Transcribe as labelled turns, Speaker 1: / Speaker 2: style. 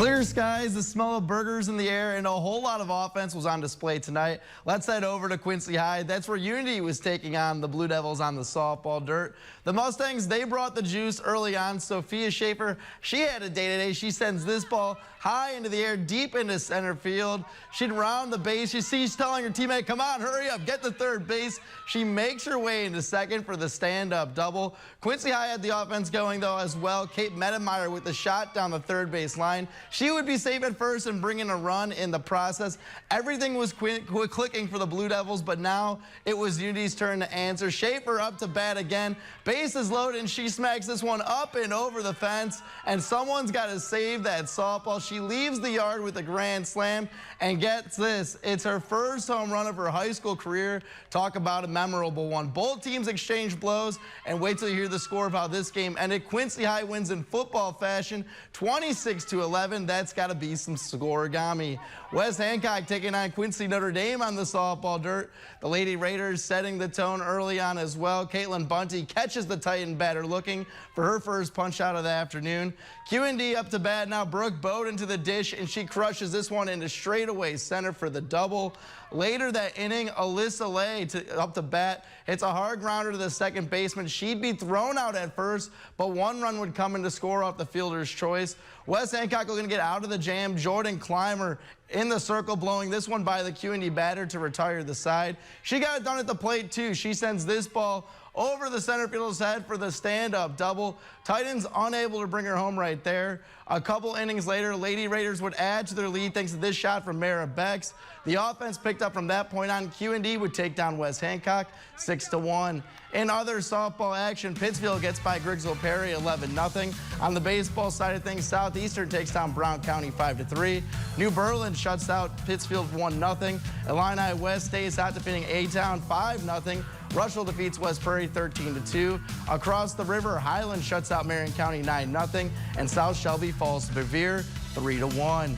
Speaker 1: Clear skies, the smell of burgers in the air, and a whole lot of offense was on display tonight. Let's head over to Quincy High. That's where Unity was taking on the Blue Devils on the softball dirt. The Mustangs, they brought the juice early on. Sophia Schaefer, she had a day today. She sends this ball high into the air, deep into center field. She'd round the base. She's telling her teammate, come on, hurry up, get to third base. She makes her way into second for the stand-up double. Quincy High had the offense going, though, as well. Kate Medemeyer with the shot down the third base line. She would be safe at first and bring in a run in the process. Everything was clicking for the Blue Devils, but now it was Unity's turn to answer. Schaefer up to bat again. Bases loaded, and she smacks this one up and over the fence, and someone's got to save that softball. She leaves the yard with a grand slam, and gets this. It's her first home run of her high school career. Talk about a memorable one. Both teams exchange blows, and wait till you hear the score of how this game ended. Quincy High wins in football fashion, 26-11. That's got to be some scoregami. Wes Hancock taking on Quincy Notre Dame on the softball dirt. The Lady Raiders setting the tone early on as well. Caitlin Bunty catches the Titan batter looking for her first punch out of the afternoon. QND up to bat now. Brooke Bowden to the dish, and she crushes this one into straightaway center for the double. Later that inning, Alyssa Lay up to bat. It's a hard grounder to the second baseman. She'd be thrown out at first, but one run would come in to score off the fielder's choice. Wes Hancock going to get out of the jam. Jordan Clymer in the circle, blowing this one by the QND batter to retire the side. She got it done at the plate, too. She sends this ball over the center fielder's head for the stand-up double. Titans unable to bring her home right there. A couple innings later, Lady Raiders would add to their lead thanks to this shot from Mara Becks. The offense picked up from that point on. QND would take down Wes Hancock 6-1. In other softball action, Pittsfield gets by Grigsville Perry 11-0. On the baseball side of things, Southeastern takes down Brown County 5-3. New Berlin shuts out Pittsfield 1-0. Illini West stays out, defeating A-Town 5-0. Russell defeats West Prairie 13-2. Across the river, Highland shuts out Marion County 9-0. And South Shelby falls to Bevere 3-1.